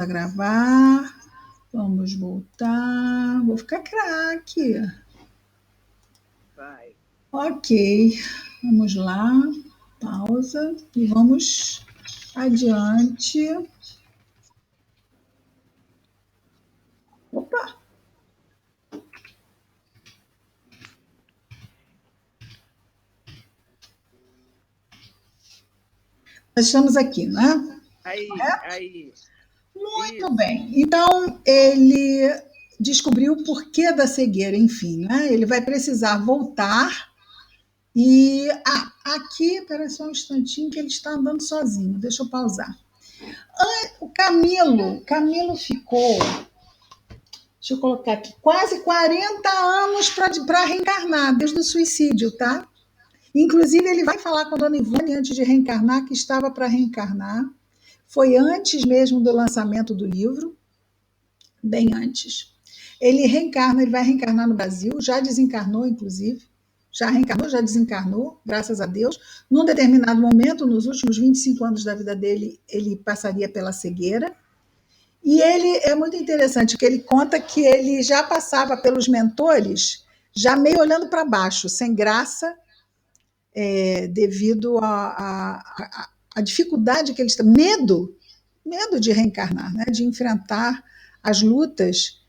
a gravar. Vamos voltar. Vou ficar craque. Vai. Ok, vamos lá. Pausa e vamos adiante. Opa! Nós estamos aqui, né? Aí. Muito Isso. bem. Então, ele descobriu o porquê da cegueira, enfim, né? Ele vai precisar voltar e... aqui, espera só um instantinho que ele está andando sozinho. Deixa eu pausar. O Camilo ficou, deixa eu colocar aqui, quase 40 anos para reencarnar, desde o suicídio, tá? Inclusive, ele vai falar com a dona Ivone antes de reencarnar, que estava para reencarnar. Foi antes mesmo do lançamento do livro, bem antes. Ele reencarna, ele vai reencarnar no Brasil, já desencarnou, inclusive. Já reencarnou, já desencarnou, graças a Deus. Num determinado momento, nos últimos 25 anos da vida dele, ele passaria pela cegueira. E ele é muito interessante, que ele conta que ele já passava pelos mentores, já meio olhando para baixo, sem graça, devido à dificuldade que eles têm, medo de reencarnar, né? De enfrentar as lutas,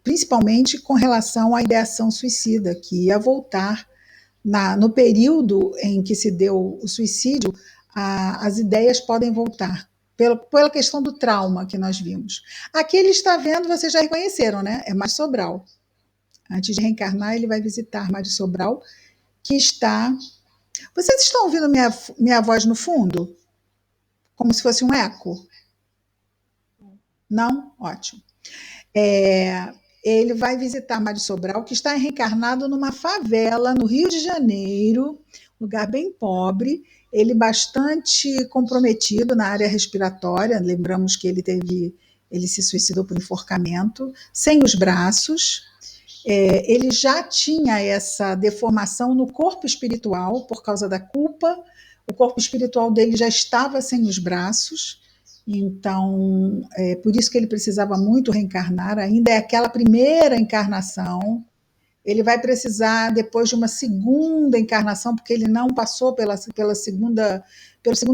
principalmente com relação à ideação suicida, que ia voltar no período em que se deu o suicídio, as ideias podem voltar. Pela questão do trauma que nós vimos. Aqui ele está vendo, vocês já reconheceram, né? É Mário Sobral. Antes de reencarnar, ele vai visitar Mário Sobral, que está... Vocês estão ouvindo minha voz no fundo? Como se fosse um eco? Não? Ótimo. Ele vai visitar Mário Sobral, que está reencarnado numa favela no Rio de Janeiro, lugar bem pobre, ele bastante comprometido na área respiratória, lembramos que ele se suicidou por enforcamento, sem os braços, ele já tinha essa deformação no corpo espiritual por causa da culpa, o corpo espiritual dele já estava sem os braços, então por isso que ele precisava muito reencarnar, ainda é aquela primeira encarnação, ele vai precisar depois de uma segunda encarnação, porque ele não passou pelo segundo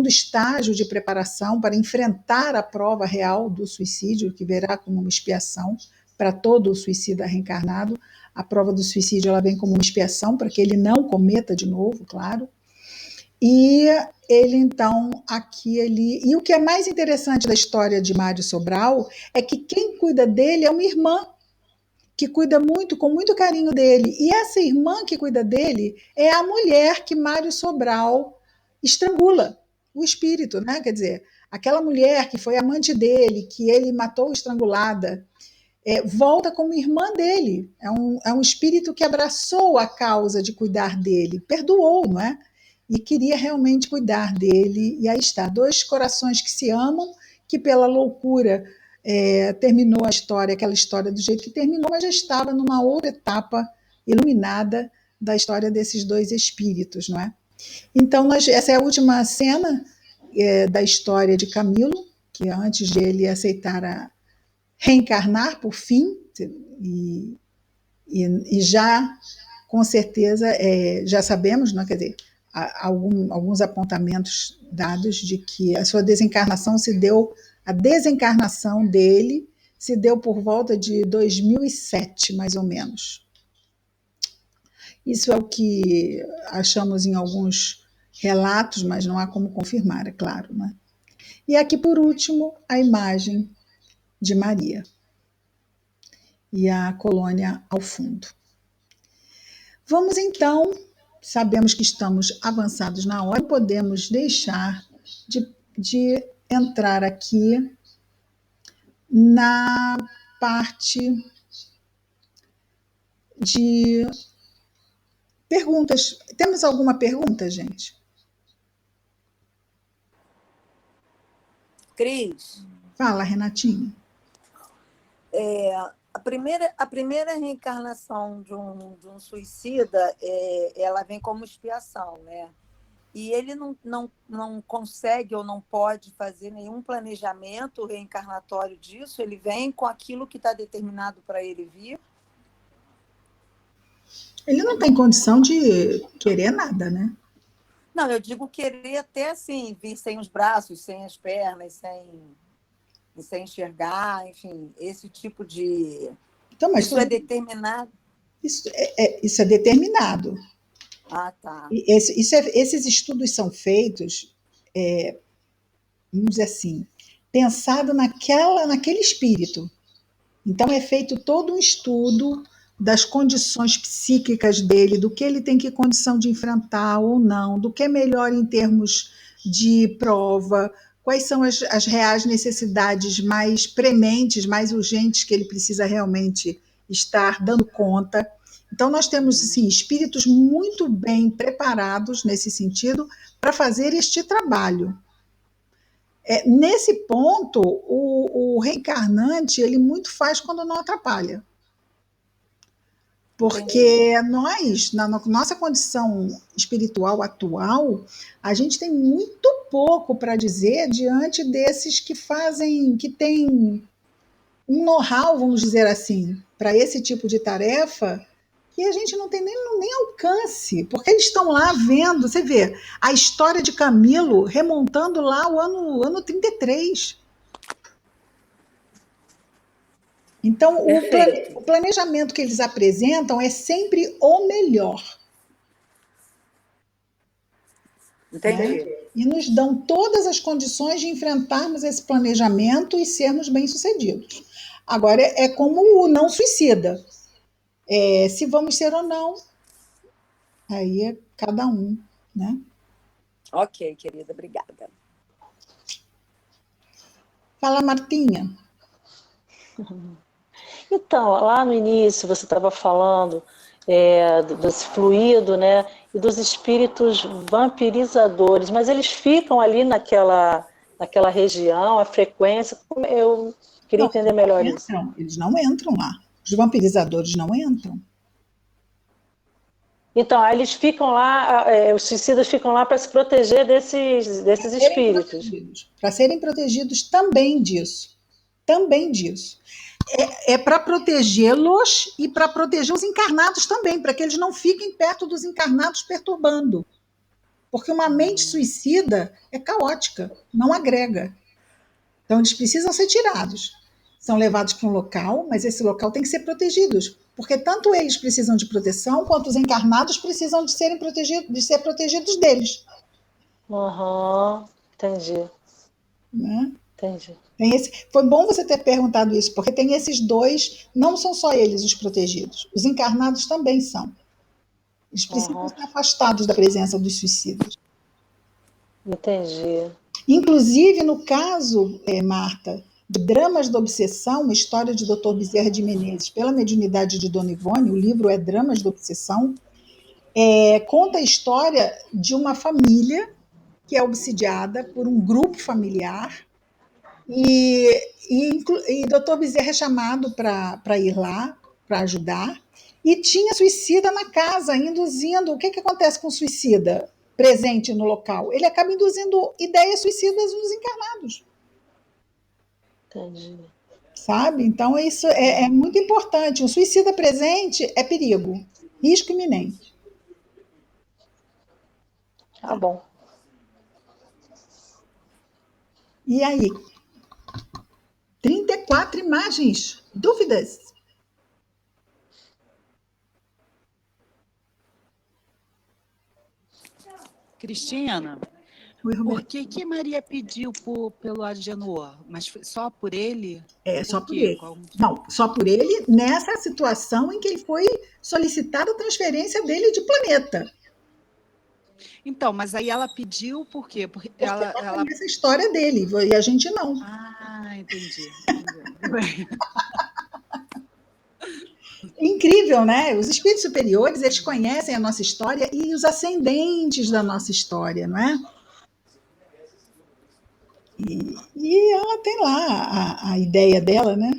estágio de preparação para enfrentar a prova real do suicídio, que verá como uma expiação para todo o suicida reencarnado. A prova do suicídio ela vem como uma expiação para que ele não cometa de novo, claro. E ele, então, E o que é mais interessante da história de Mário Sobral é que quem cuida dele é uma irmã que cuida com muito carinho dele. E essa irmã que cuida dele é a mulher que Mário Sobral estrangula, o espírito, né? Quer dizer, aquela mulher que foi amante dele, que ele matou estrangulada, volta como irmã dele. É um espírito que abraçou a causa de cuidar dele, perdoou, não é? E queria realmente cuidar dele. E aí está, dois corações que se amam, que pela loucura terminou a história, aquela história do jeito que terminou, mas já estava numa outra etapa iluminada da história desses dois espíritos, não é? Então, essa é a última cena da história de Camilo, que antes de ele aceitar reencarnar, por fim, e já, com certeza, já sabemos, não é? Quer dizer, alguns apontamentos dados de que a sua desencarnação a desencarnação dele se deu por volta de 2007, mais ou menos. Isso é o que achamos em alguns relatos, mas não há como confirmar, é claro, né? E aqui, por último, a imagem de Maria e a colônia ao fundo. Vamos então, sabemos que estamos avançados na hora, podemos deixar de entrar aqui na parte de perguntas. Temos alguma pergunta, gente? Cris? Fala, Renatinha. A primeira reencarnação de um suicida, ela vem como expiação, né? e ele não consegue ou não pode fazer nenhum planejamento reencarnatório disso, ele vem com aquilo que está determinado para ele vir. Ele não tem condição de querer nada, né? Não, eu digo querer até assim, vir sem os braços, sem as pernas, sem enxergar, enfim, esse tipo de... Então, mas Isso é determinado? Isso é determinado. Ah, tá. Esses estudos são feitos, vamos dizer assim, pensado naquele espírito. Então é feito todo um estudo das condições psíquicas dele, do que ele tem que condição de enfrentar ou não, do que é melhor em termos de prova, quais são as reais necessidades mais prementes, mais urgentes que ele precisa realmente estar dando conta. Então nós temos assim, espíritos muito bem preparados nesse sentido para fazer este trabalho. Nesse ponto, o reencarnante ele muito faz quando não atrapalha. Porque nós, na nossa condição espiritual atual, a gente tem muito pouco para dizer diante desses que fazem, que têm um know-how, vamos dizer assim, para esse tipo de tarefa, que a gente não tem nem alcance, porque eles estão lá vendo, você vê, a história de Camilo remontando lá o ano 33. Então, o planejamento que eles apresentam é sempre o melhor. Entendi. Né? E nos dão todas as condições de enfrentarmos esse planejamento e sermos bem-sucedidos. Agora, é como o não suicida. Se vamos ser ou não, aí é cada um. Né? Ok, querida, obrigada. Fala, Martinha. Então, lá no início você estava falando desse fluido, né, e dos espíritos vampirizadores, mas eles ficam ali naquela região, a frequência. Eu queria entender melhor isso. Eles não entram lá. Os vampirizadores não entram. Então, aí eles ficam lá, os suicidas ficam lá para se proteger desses espíritos. Para serem protegidos também disso. Também disso. É para protegê-los e para proteger os encarnados também, para que eles não fiquem perto dos encarnados perturbando. Porque uma mente suicida é caótica, não agrega. Então, eles precisam ser tirados. São levados para um local, mas esse local tem que ser protegido. Porque tanto eles precisam de proteção, quanto os encarnados precisam de ser protegidos deles. Entendi. Né? Entendi. Foi bom você ter perguntado isso, porque tem esses dois, não são só eles os protegidos, os encarnados também são. Eles precisam ser afastados da presença dos suicidas. Entendi. Inclusive, no caso, Marta, de Dramas da Obsessão, uma história de Dr. Bezerra de Menezes, pela mediunidade de Dona Ivone, o livro é Dramas da Obsessão, conta a história de uma família que é obsidiada por um grupo familiar. E Dr. Bezerra é chamado para ir lá, para ajudar, e tinha suicida na casa, induzindo. O que acontece com o suicida presente no local? Ele acaba induzindo ideias suicidas nos encarnados. Entendi. Sabe? Então, isso é muito importante. Um suicida presente é perigo, risco iminente. Tá bom. E aí? 34 imagens. Dúvidas? Cristina, por que Maria pediu pelo Agenor? Mas foi só por ele? Só por ele. Não, só por ele nessa situação em que ele foi solicitada a transferência dele de planeta. Então, mas aí ela pediu por quê? Porque ela conhece a história dele, e a gente não. Entendi. Incrível, né? Os espíritos superiores, eles conhecem a nossa história e os ascendentes da nossa história, não é? E ela tem lá a ideia dela, né?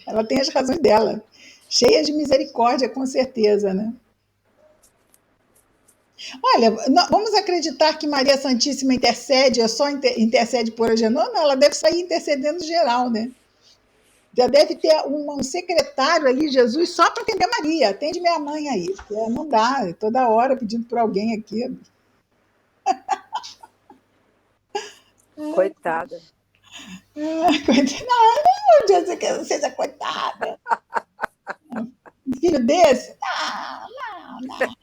Ela tem as razões dela, cheia de misericórdia, com certeza, né? Olha, vamos acreditar que Maria Santíssima intercede, ou só intercede por Agenor? Não, ela deve sair intercedendo geral, né? Já deve ter um secretário ali, Jesus, só para atender Maria. Atende minha mãe aí. Porque não dá, toda hora pedindo por alguém aqui. Coitada. Não, não, Deus, que não seja coitada. Um filho desse? Não, não, não.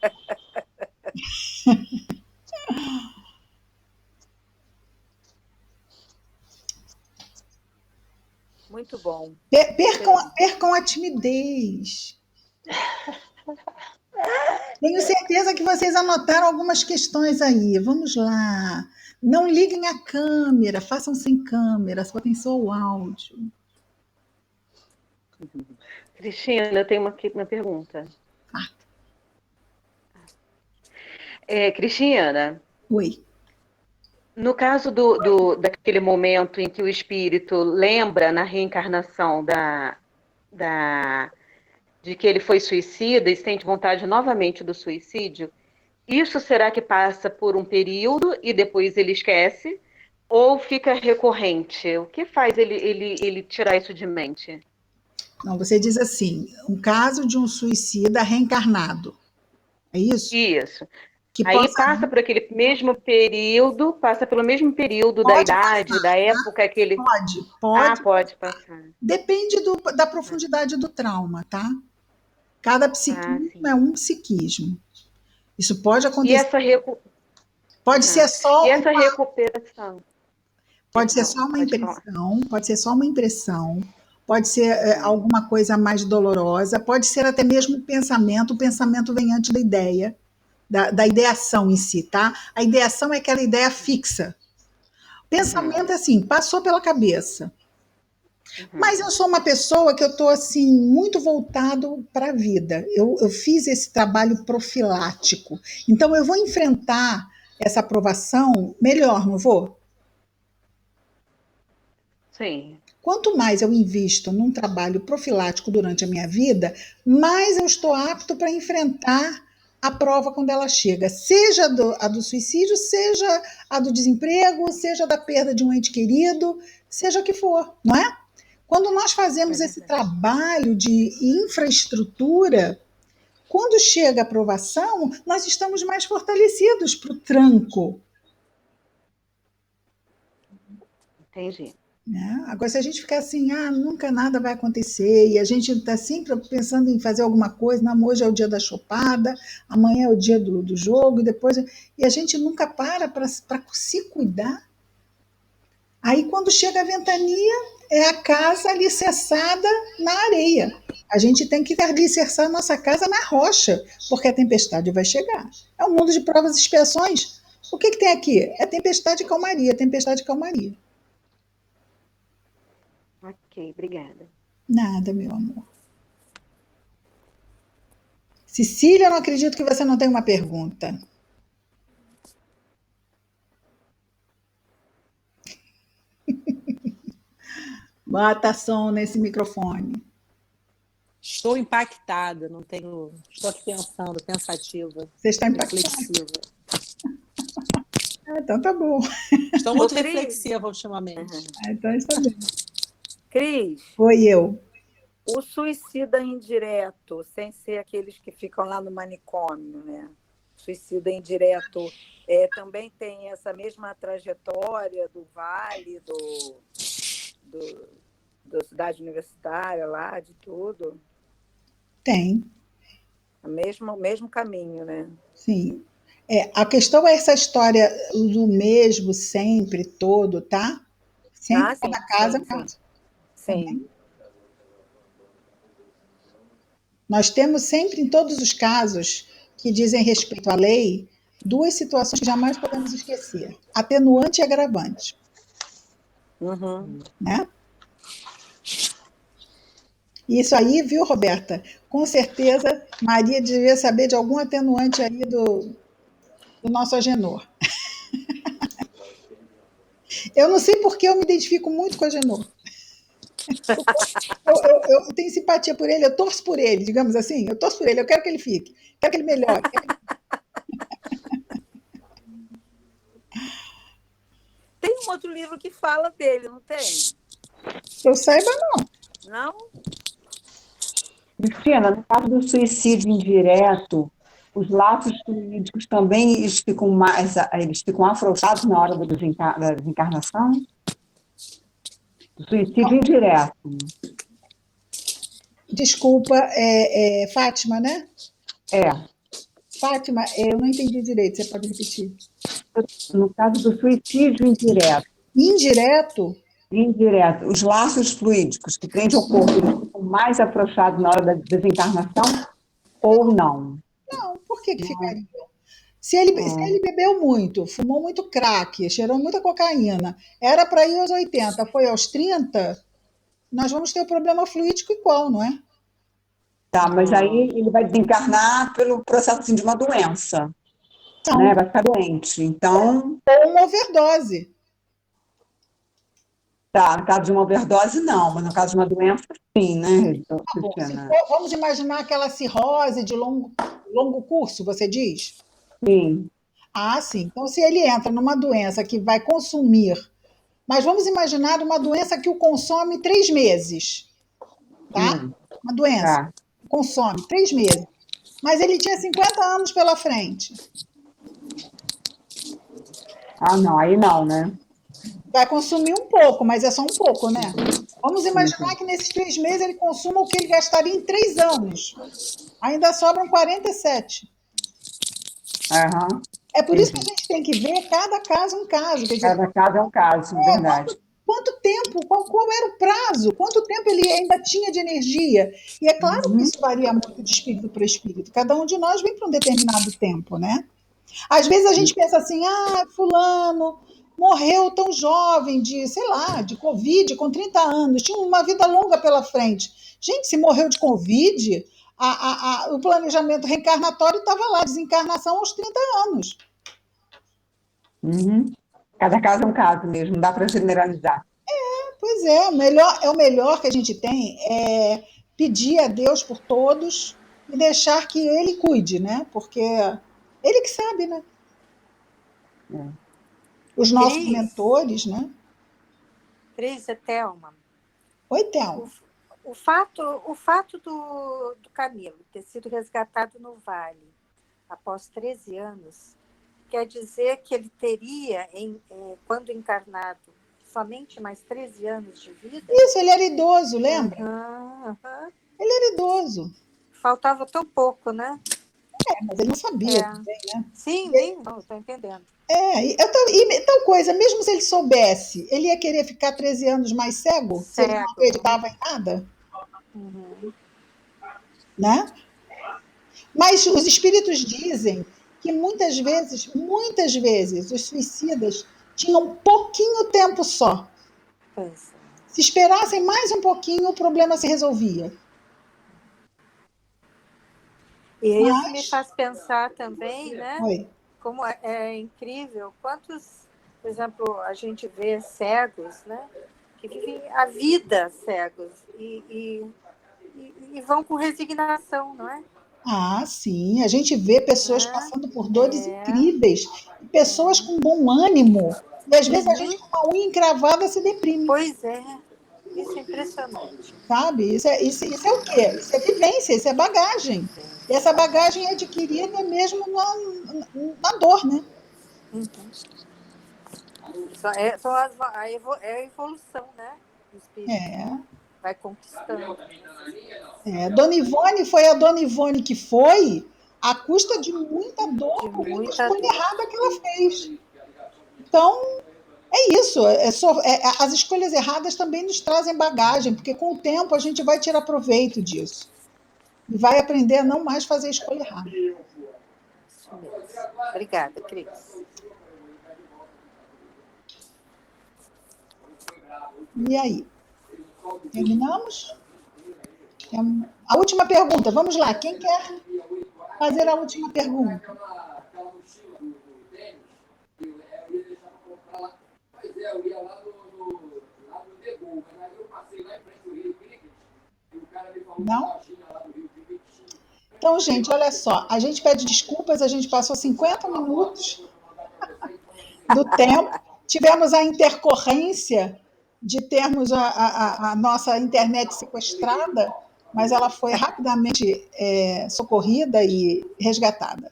Muito bom. Percam a timidez. Tenho certeza que vocês anotaram algumas questões aí. Vamos lá. Não liguem a câmera, façam sem câmera, só tem só o áudio. Cristina, eu tenho uma pergunta. Cristina, Oi. no caso daquele momento em que o espírito lembra na reencarnação de que ele foi suicida e sente vontade novamente do suicídio, isso será que passa por um período e depois ele esquece? Ou fica recorrente? O que faz ele tirar isso de mente? Não, você diz assim, um caso de um suicida reencarnado. É isso? Isso. Que Aí possa... passa por aquele mesmo período, passa pelo mesmo período da idade, passar, da época que ele... Pode. Pode passar. Depende da profundidade do trauma, tá? Cada psiquismo é um psiquismo. Isso pode acontecer. E essa Pode ser só e essa recuperação? Pode ser só uma impressão, pode ser só uma impressão, pode ser alguma coisa mais dolorosa, pode ser até mesmo pensamento. O pensamento vem antes da ideia, da ideação em si, tá? A ideação é aquela ideia fixa. Pensamento é assim, passou pela cabeça. Mas eu sou uma pessoa que eu estou assim, muito voltado para a vida. Eu fiz esse trabalho profilático. Então, eu vou enfrentar essa aprovação melhor, não vou? Sim. Quanto mais eu invisto num trabalho profilático durante a minha vida, mais eu estou apto para enfrentar a prova quando ela chega. Seja a do suicídio, seja a do desemprego, seja da perda de um ente querido, seja o que for, não é? Quando nós fazemos esse trabalho de infraestrutura, quando chega a aprovação, nós estamos mais fortalecidos para o tranco. Entendi. Né? Agora, se a gente ficar assim, nunca nada vai acontecer, e a gente está sempre pensando em fazer alguma coisa, não, hoje é o dia da chopada, amanhã é o dia do jogo, e a gente nunca para se cuidar. Aí, quando chega a ventania, é a casa alicerçada na areia. A gente tem que alicerçar a nossa casa na rocha, porque a tempestade vai chegar. É um mundo de provas e expiações. O que tem aqui? É tempestade e calmaria, tempestade e calmaria. Ok, obrigada. Nada, meu amor. Cecília, eu não acredito que você não tem uma pergunta. Bota som nesse microfone. Estou impactada, não tenho. Estou aqui pensando, pensativa. Você está impactada. Reflexiva. Então tá bom. Estou muito reflexiva ultimamente. Então está bem. Cris. Oi, eu. O suicida indireto, sem ser aqueles que ficam lá no manicômio, né? Suicida indireto também tem essa mesma trajetória do Vale, da cidade universitária lá, de tudo? Tem. O mesmo caminho, né? Sim. A questão é essa história do mesmo, sempre, todo, tá? Sempre cada casa é um caso. Sim. Nós temos sempre, em todos os casos que dizem respeito à lei, duas situações que jamais podemos esquecer: atenuante e agravante. Né? Isso aí, viu, Roberta? Com certeza, Maria devia saber de algum atenuante aí do nosso Agenor. Eu não sei porque eu me identifico muito com o Agenor. Eu tenho simpatia por ele, eu torço por ele, digamos assim. Eu torço por ele, eu quero que ele fique, quero que ele melhore. tem um outro livro que fala dele, não tem? Eu saiba, não. Não? Cristina, no caso do suicídio indireto, os laços fluídicos também eles ficam afrouxados na hora da desencarnação? Suicídio indireto. Desculpa, Fátima, né? É. Fátima, eu não entendi direito, você pode repetir. No caso do suicídio indireto, Indireto? os laços fluídicos que prendem o corpo, eles ficam mais afrouxados na hora da desencarnação ou não? Não, por que ficariam? Se ele bebeu muito, fumou muito crack, cheirou muita cocaína, era para ir aos 80, foi aos 30, nós vamos ter o problema fluídico igual, não é? Tá, mas aí ele vai desencarnar pelo processo assim, de uma doença, Não, né? Vai ficar doente. Então, ou uma overdose. tá, no caso de uma overdose, não, mas no caso de uma doença, sim, né, Tá bom. Cristina? Vamos imaginar aquela cirrose de longo curso, você diz? Sim. Ah, sim. Então, se ele entra numa doença que vai consumir, mas vamos imaginar uma doença que o consome 3 meses, tá? Uma doença Tá. que consome 3 meses. Mas ele tinha 50 anos pela frente. Ah, não, aí não, né? Vai consumir um pouco, mas é só um pouco, né? Vamos imaginar que nesses 3 meses ele consuma o que ele gastaria em 3 anos. Ainda sobram 47. Aham. É por isso que a gente tem que ver cada caso um caso. Quer dizer, Cada caso é um caso, verdade. quanto tempo, qual era o prazo, quanto tempo ele ainda tinha de energia. E é claro que isso varia muito de espírito para espírito. Cada um de nós vem para um determinado tempo, né? Às vezes a gente pensa assim, fulano morreu tão jovem de, sei lá, de Covid, com 30 anos, tinha uma vida longa pela frente. Gente, se morreu de Covid, o planejamento reencarnatório estava lá, desencarnação aos 30 anos. Uhum. Cada caso é um caso mesmo, não dá para generalizar. Pois é, o melhor que a gente tem é pedir a Deus por todos e deixar que Ele cuide, né? Porque Ele que sabe, né? Os nossos Cris. mentores, né? Cris, é Thelma. Oi, Thelma. O fato do Camilo ter sido resgatado no Vale após 13 anos quer dizer que ele teria, quando encarnado, somente mais 13 anos de vida? Isso, ele era idoso, lembra? Ele era idoso. Faltava tão pouco, né? Mas ele não sabia também, né? Sim, nem não, estou entendendo. E tal coisa, mesmo se ele soubesse, ele ia querer ficar 13 anos mais cego? Se ele não acreditava em nada? Né? Mas os espíritos dizem que muitas vezes, os suicidas tinham pouquinho tempo só. Pois é. Se esperassem mais um pouquinho, o problema se resolvia. E isso me faz pensar também, né? Oi. Como é incrível quantos, por exemplo, a gente vê cegos, né? Que vivem a vida cegos e vão com resignação, não é? Ah, sim. A gente vê pessoas passando por dores incríveis, pessoas com bom ânimo. E às vezes a gente com uma unha encravada se deprime. Pois é. Isso é impressionante. Sabe? Isso é o quê? Isso é vivência, isso é bagagem. E essa bagagem é adquirida mesmo na dor, né? É a evolução, né? Do espírito. Vai conquistando. Dona Ivone foi a Dona Ivone que foi à custa de muita dor, por muita escolha errada que ela fez. Então, é isso. As escolhas erradas também nos trazem bagagem, porque com o tempo a gente vai tirar proveito disso. E vai aprender a não mais fazer escolha errada. Isso mesmo. Obrigada, Cris. E aí? Terminamos? A última pergunta, vamos lá. Quem quer fazer a última pergunta? Eu ia lá no Degol, mas aí eu passei lá em frente do Rio Cricket e o cara me falou Não? que tinha lá no Rio Cricket. Então, gente, olha só. A gente pede desculpas, a gente passou 50 minutos do tempo. tivemos a intercorrência de termos a nossa internet sequestrada, mas ela foi rapidamente socorrida e resgatada.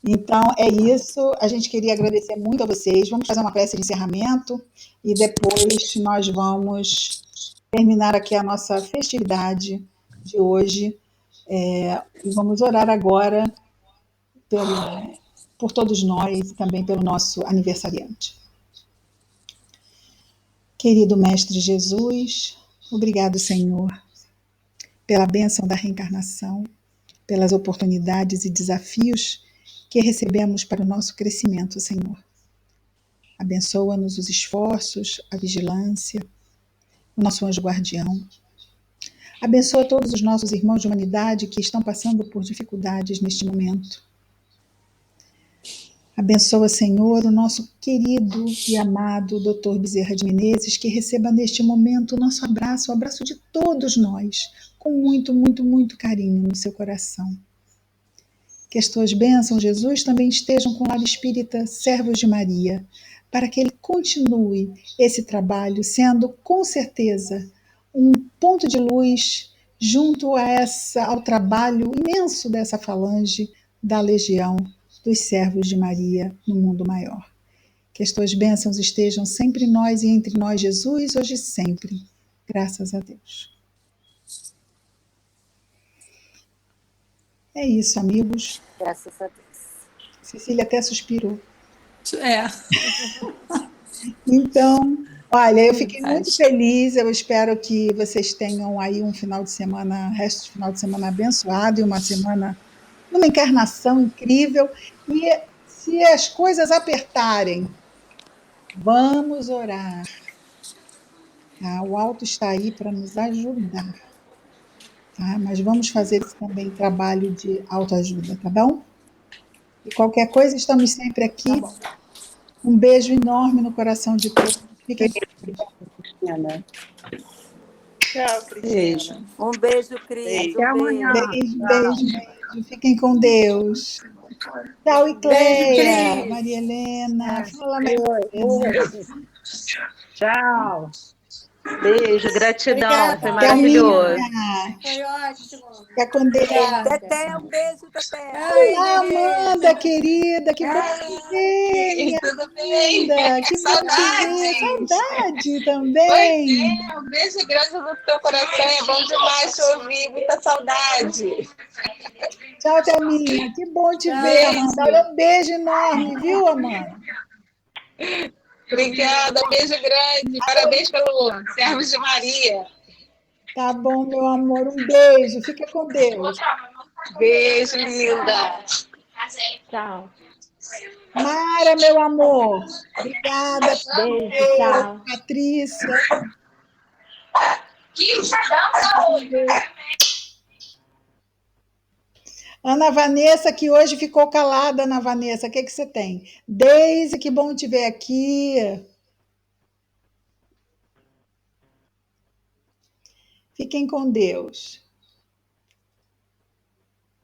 Então, é isso. A gente queria agradecer muito a vocês. Vamos fazer uma prece de encerramento e depois nós vamos terminar aqui a nossa festividade de hoje. E vamos orar agora por todos nós e também pelo nosso aniversariante. Querido Mestre Jesus, obrigado, Senhor, pela bênção da reencarnação, pelas oportunidades e desafios que recebemos para o nosso crescimento, Senhor. Abençoa-nos os esforços, a vigilância, o nosso anjo guardião. Abençoa todos os nossos irmãos de humanidade que estão passando por dificuldades neste momento. Abençoa, Senhor, o nosso querido e amado Dr. Bezerra de Menezes, que receba neste momento o nosso abraço, o abraço de todos nós, com muito, muito, muito carinho no seu coração. Que as tuas bênçãos, Jesus, também estejam com o lar espírita Servos de Maria, para que ele continue esse trabalho, sendo com certeza um ponto de luz junto ao trabalho imenso dessa falange da Legião dos Servos de Maria no mundo maior. Que as tuas bênçãos estejam sempre em nós e entre nós, Jesus, hoje e sempre. Graças a Deus. É isso, amigos. Graças a Deus. Cecília até suspirou. É. Então, olha, eu fiquei muito feliz. Eu espero que vocês tenham aí um final de semana, resto de final de semana abençoado e uma semana, uma encarnação incrível. E se as coisas apertarem, vamos orar. Tá? O alto está aí para nos ajudar. Tá? Mas vamos fazer também trabalho de autoajuda, tá bom? E qualquer coisa, estamos sempre aqui. Um beijo enorme no coração de todos. Fiquem Ana. Tchau, Cristina. Beijo. Um beijo, Cris. Até Um amanhã. beijo. beijo. Fiquem com Deus. Tchau, Icleia, Maria Helena. Fala, Maria Helena. Tchau. Beijo, gratidão, Obrigada. foi maravilhoso. Thelminha, Foi ótimo. fica com Deus. Teté, um beijo, Teté. Olá, Amanda, querida, que bom te ver, Tudo bem? linda, que bom te ver, saudade também. Um beijo grande no teu coração, é bom demais te ouvir, muita saudade. Tchau, Thelminha, que bom te ver, Amanda. Olha, um beijo enorme, viu, Amanda? Obrigada, um beijo grande, parabéns pelo Servos de Maria. Tá bom, meu amor, um beijo, fica com Deus. Beijo, linda. Tchau. Mara, meu amor, obrigada. Beijo, tchau. Patrícia. Ana Vanessa, que hoje ficou calada, Ana Vanessa, o que você tem? Deise, que bom te ver aqui. Fiquem com Deus.